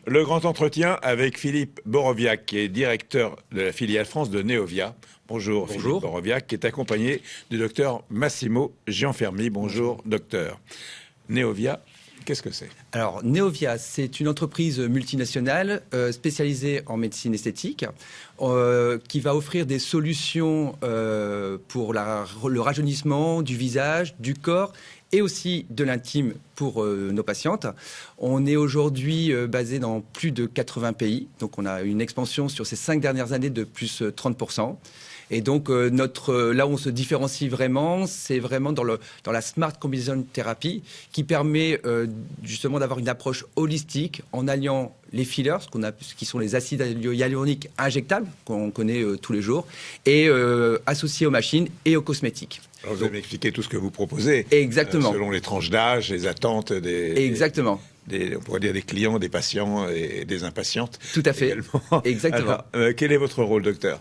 Le grand entretien avec Philippe Boroviac, qui est directeur de la filiale France de Neovia. Bonjour. Philippe Boroviac, qui est accompagné du docteur Massimo Gianfermi. Bonjour, docteur. Neovia, qu'est-ce que c'est? Alors, Neovia, c'est une entreprise multinationale spécialisée en médecine esthétique qui va offrir des solutions pour le rajeunissement du visage, du corps et aussi de l'intime pour nos patientes. On est aujourd'hui basé dans plus de 80 pays, donc on a une expansion sur ces 5 dernières années de plus 30%. Et donc, là où on se différencie vraiment, c'est vraiment dans la Smart Combination Therapy qui permet justement d'avoir une approche holistique en alliant les fillers, qui sont les acides hyaluroniques injectables qu'on connaît tous les jours, et associés aux machines et aux cosmétiques. Alors vous allez m'expliquer tout ce que vous proposez. Exactement. Selon les tranches d'âge, les attentes Exactement. On pourrait dire des clients, des patients et des impatientes. Tout à fait. Également. Exactement. Alors, quel est votre rôle, docteur?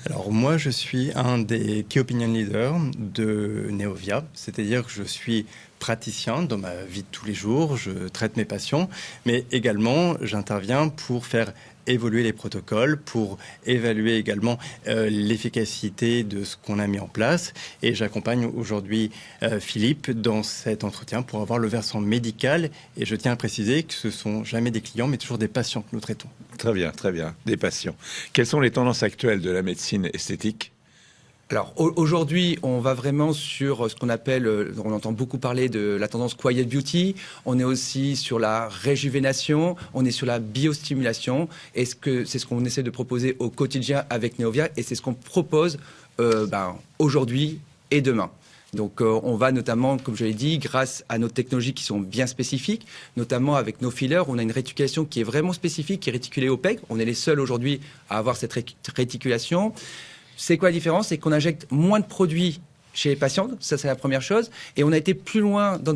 Alors moi, je suis un des Key Opinion Leaders de Neovia, c'est-à-dire que je suis praticien dans ma vie de tous les jours, je traite mes patients, mais également j'interviens pour faire évoluer les protocoles, pour évaluer également l'efficacité de ce qu'on a mis en place. Et j'accompagne aujourd'hui Philippe dans cet entretien pour avoir le versant médical. Et je tiens à préciser que ce ne sont jamais des clients, mais toujours des patients que nous traitons. Très bien, des patients. Quelles sont les tendances actuelles de la médecine esthétique ? Alors aujourd'hui, on va vraiment sur ce qu'on appelle, on entend beaucoup parler de la tendance Quiet Beauty, on est aussi sur la réjuvénation, on est sur la biostimulation, et c'est ce qu'on essaie de proposer au quotidien avec Neovia, et c'est ce qu'on propose aujourd'hui et demain. Donc on va notamment, comme je l'ai dit, grâce à nos technologies qui sont bien spécifiques, notamment avec nos fillers, on a une réticulation qui est vraiment spécifique, qui est réticulée au PEG. On est les seuls aujourd'hui à avoir cette réticulation. C'est quoi la différence? C'est qu'on injecte moins de produits chez les patients, ça c'est la première chose. Et on a été plus loin dans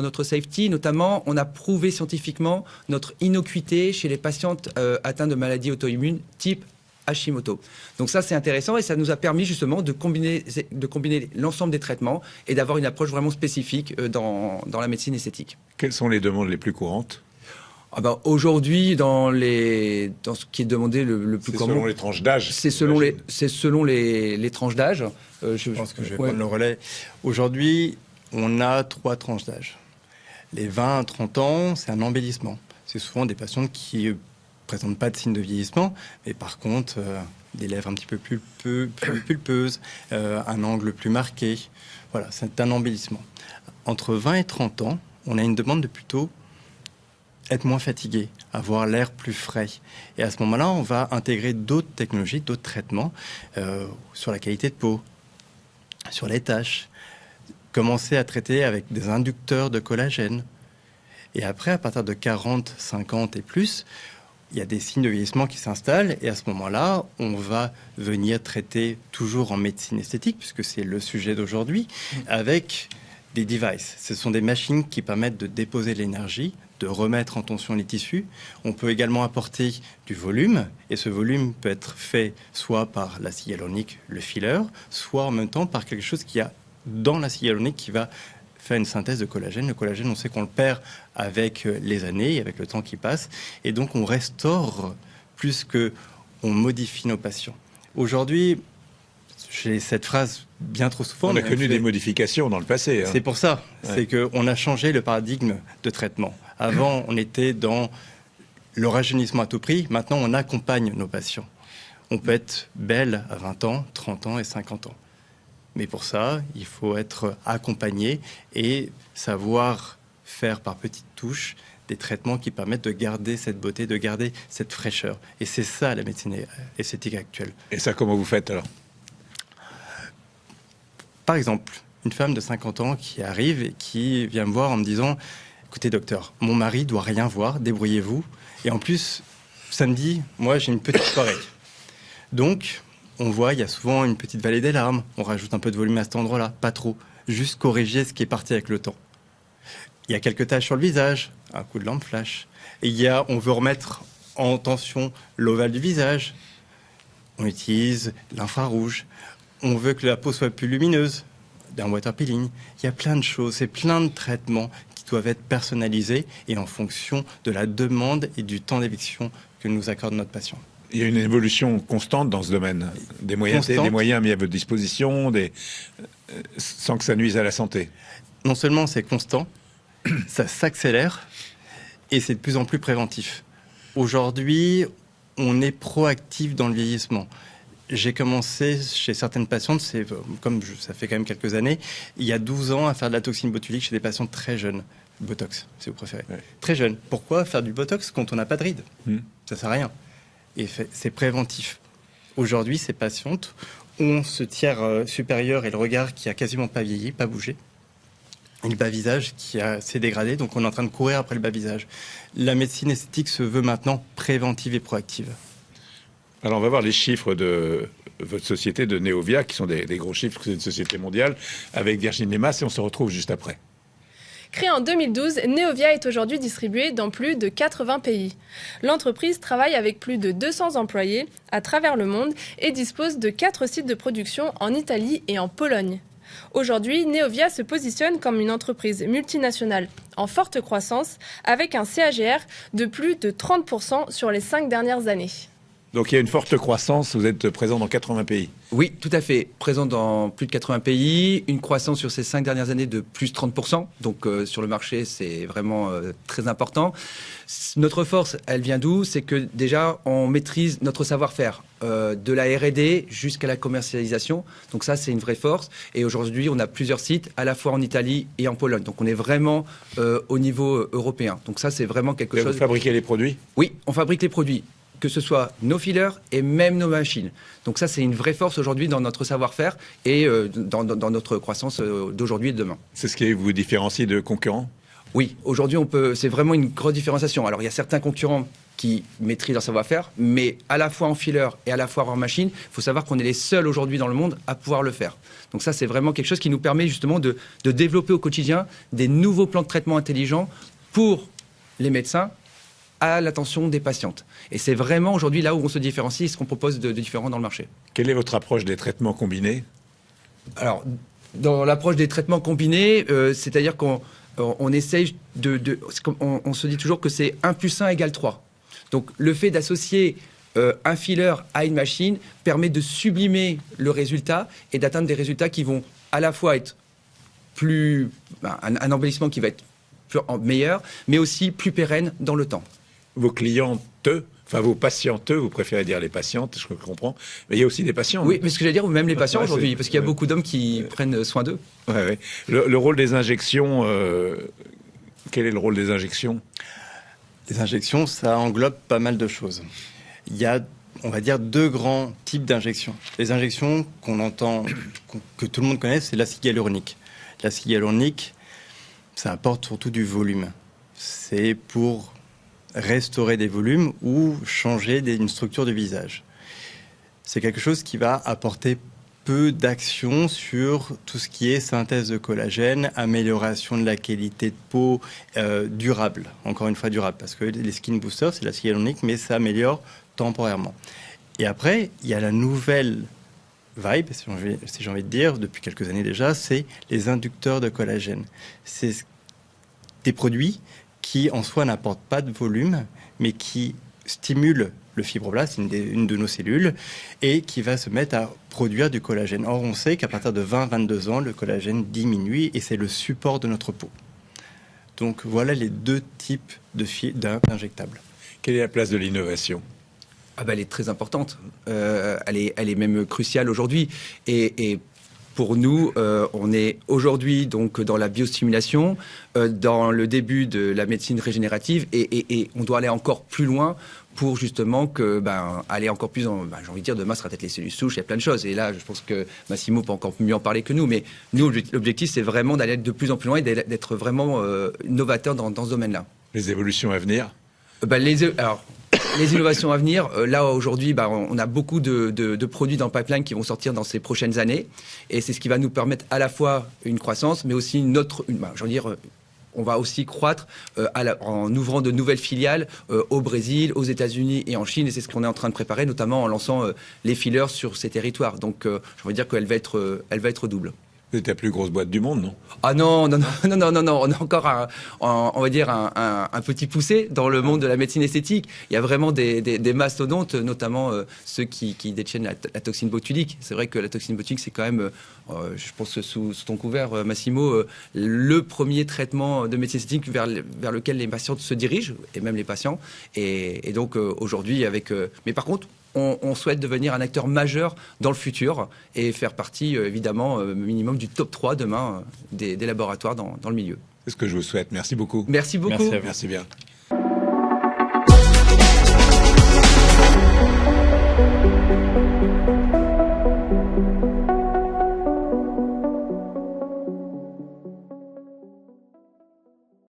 notre safety, notamment on a prouvé scientifiquement notre innocuité chez les patientes atteintes de maladies auto-immunes type Hashimoto. Donc ça c'est intéressant et ça nous a permis justement de combiner l'ensemble des traitements et d'avoir une approche vraiment spécifique dans la médecine esthétique. Quelles sont les demandes les plus courantes? Aujourd'hui, dans ce qui est demandé le plus commun, selon les tranches d'âge. C'est selon les tranches d'âge. Je pense que je vais prendre le relais. Aujourd'hui, on a 3 tranches d'âge. Les 20 à 30 ans, c'est un embellissement. C'est souvent des patientes qui ne présentent pas de signes de vieillissement, mais par contre, des lèvres un petit peu plus pulpeuses, un angle plus marqué. Voilà, c'est un embellissement. Entre 20 et 30 ans, on a une demande de plutôt être moins fatigué, avoir l'air plus frais. Et à ce moment-là, on va intégrer d'autres technologies, d'autres traitements sur la qualité de peau, sur les taches, commencer à traiter avec des inducteurs de collagène. Et après, à partir de 40, 50 et plus, il y a des signes de vieillissement qui s'installent. Et à ce moment-là, on va venir traiter toujours en médecine esthétique, puisque c'est le sujet d'aujourd'hui, avec des devices. Ce sont des machines qui permettent de déposer l'énergie, de remettre en tension les tissus. On peut également apporter du volume, et ce volume peut être fait soit par l'acide hyaluronique, le filler, soit en même temps par quelque chose qu'il y a dans l'acide hyaluronique qui va faire une synthèse de collagène. Le collagène, on sait qu'on le perd avec les années, avec le temps qui passe, et donc on restaure plus que on modifie nos patients. Aujourd'hui, j'ai cette phrase bien trop souvent. On a connu des modifications dans le passé. C'est pour ça. Ouais. C'est qu'on a changé le paradigme de traitement. Avant, on était dans le rajeunissement à tout prix. Maintenant, on accompagne nos patients. On peut être belle à 20 ans, 30 ans et 50 ans. Mais pour ça, il faut être accompagné et savoir faire par petites touches des traitements qui permettent de garder cette beauté, de garder cette fraîcheur. Et c'est ça la médecine esthétique actuelle. Et ça, comment vous faites alors ? Par exemple, une femme de 50 ans qui arrive et qui vient me voir en me disant « Écoutez, docteur, mon mari doit rien voir, débrouillez-vous. Et en plus, samedi, moi, j'ai une petite soirée. » Donc, on voit, il y a souvent une petite vallée des larmes. On rajoute un peu de volume à cet endroit-là, pas trop. Juste corriger ce qui est parti avec le temps. Il y a quelques taches sur le visage, un coup de lampe flash. Et on veut remettre en tension l'ovale du visage. On utilise l'infrarouge. On veut que la peau soit plus lumineuse, d'un water peeling. Il y a plein de choses, c'est plein de traitements qui doivent être personnalisés et en fonction de la demande et du temps d'éviction que nous accorde notre patient. Il y a une évolution constante dans ce domaine, des moyens mis à votre disposition, sans que ça nuise à la santé. Non seulement c'est constant, ça s'accélère et c'est de plus en plus préventif. Aujourd'hui, on est proactif dans le vieillissement. J'ai commencé chez certaines patientes, ça fait quand même quelques années, il y a 12 ans à faire de la toxine botulique chez des patients très jeunes. Botox, si vous préférez. Ouais. Très jeunes. Pourquoi faire du Botox quand on n'a pas de rides ? Ça sert à rien. Et c'est préventif. Aujourd'hui, ces patientes ont ce tiers supérieur et le regard qui a quasiment pas vieilli, pas bougé. Et le bas-visage qui s'est dégradé, donc on est en train de courir après le bas-visage. La médecine esthétique se veut maintenant préventive et proactive. Alors on va voir les chiffres de votre société de Neovia, qui sont des gros chiffres, c'est une société mondiale, avec Virginie Lemas, et on se retrouve juste après. Créée en 2012, Neovia est aujourd'hui distribuée dans plus de 80 pays. L'entreprise travaille avec plus de 200 employés à travers le monde et dispose de 4 sites de production en Italie et en Pologne. Aujourd'hui, Neovia se positionne comme une entreprise multinationale en forte croissance avec un CAGR de plus de 30% sur les 5 dernières années. Donc il y a une forte croissance, vous êtes présent dans 80 pays. Oui, tout à fait. Présent dans plus de 80 pays, une croissance sur ces 5 dernières années de plus 30%. Donc sur le marché, c'est vraiment très important. Notre force, elle vient d'où ? C'est que déjà, on maîtrise notre savoir-faire, de la R&D jusqu'à la commercialisation. Donc ça, c'est une vraie force. Et aujourd'hui, on a plusieurs sites, à la fois en Italie et en Pologne. Donc on est vraiment au niveau européen. Donc ça, c'est vraiment quelque chose... Vous fabriquez les produits ? Oui, on fabrique les produits, que ce soit nos fillers et même nos machines. Donc ça, c'est une vraie force aujourd'hui dans notre savoir-faire et dans notre croissance d'aujourd'hui et de demain. C'est ce qui vous différencie de concurrents ? Oui, aujourd'hui, c'est vraiment une grosse différenciation. Alors, il y a certains concurrents qui maîtrisent leur savoir-faire, mais à la fois en filler et à la fois en machine, il faut savoir qu'on est les seuls aujourd'hui dans le monde à pouvoir le faire. Donc ça, c'est vraiment quelque chose qui nous permet justement de développer au quotidien des nouveaux plans de traitement intelligents pour les médecins, à l'attention des patientes. Et c'est vraiment aujourd'hui là où on se différencie et ce qu'on propose de différent dans le marché. Quelle est votre approche des traitements combinés ? Alors, dans l'approche des traitements combinés, c'est-à-dire qu'on essaye on se dit toujours que c'est 1 + 1 = 3. Donc, le fait d'associer un filler à une machine permet de sublimer le résultat et d'atteindre des résultats qui vont à la fois être un embellissement qui va être meilleur, mais aussi plus pérenne dans le temps. Vos clientes, enfin vos patientes, vous préférez dire les patientes, je comprends, mais il y a aussi des patients. Oui, mais ce que j'allais dire, même les patients aujourd'hui, parce qu'il y a beaucoup d'hommes qui prennent soin d'eux. Ouais. Le rôle des injections, quel est le rôle des injections ? Les injections, ça englobe pas mal de choses. Il y a, on va dire, 2 grands types d'injections. Les injections qu'on entend, que tout le monde connaît, c'est l'acide hyaluronique. L'acide hyaluronique, ça apporte surtout du volume. C'est pour restaurer des volumes ou changer une structure du visage. C'est quelque chose qui va apporter peu d'action sur tout ce qui est synthèse de collagène, amélioration de la qualité de peau, durable, encore une fois durable, parce que les skin boosters, c'est l'acide hyaluronique, mais ça améliore temporairement. Et après, il y a la nouvelle vibe, si j'ai envie de dire, depuis quelques années déjà, c'est les inducteurs de collagène. C'est des produits qui en soi n'apportent pas de volume, mais qui stimulent le fibroblast, une de nos cellules, et qui va se mettre à produire du collagène. Or, on sait qu'à partir de 20-22 ans, le collagène diminue et c'est le support de notre peau. Donc voilà les 2 types d'injectables. Quelle est la place de l'innovation ? Elle est très importante. Elle est même cruciale aujourd'hui. Et pour nous, on est aujourd'hui donc dans la biostimulation, dans le début de la médecine régénérative, et on doit aller encore plus loin pour justement aller encore plus j'ai envie de dire, demain ce sera peut-être les cellules souches, il y a plein de choses. Et là, je pense que Massimo peut encore mieux en parler que nous. Mais nous, l'objectif, c'est vraiment d'aller de plus en plus loin et d'être vraiment novateur dans ce domaine-là. Les évolutions à venir ? Les innovations à venir, là aujourd'hui, on a beaucoup de produits dans le pipeline qui vont sortir dans ces prochaines années. Et c'est ce qui va nous permettre à la fois une croissance, mais aussi on va aussi croître en ouvrant de nouvelles filiales au Brésil, aux États-Unis et en Chine. Et c'est ce qu'on est en train de préparer, notamment en lançant les fillers sur ces territoires. Donc, je veux dire qu'elle va être double. Vous êtes la plus grosse boîte du monde, non? Ah non, non, non, non, non, non, on a encore on va dire un petit poussé dans le monde de la médecine esthétique. Il y a vraiment des mastodontes, notamment ceux qui détiennent la toxine botulique. C'est vrai que la toxine botulique, c'est quand même, je pense sous ton couvert, Massimo, le premier traitement de médecine esthétique vers lequel les patientes se dirigent, et même les patients. Et donc aujourd'hui, mais par contre, on souhaite devenir un acteur majeur dans le futur et faire partie, évidemment, minimum du top 3 demain des laboratoires dans le milieu. C'est ce que je vous souhaite. Merci beaucoup. Merci beaucoup. Merci bien.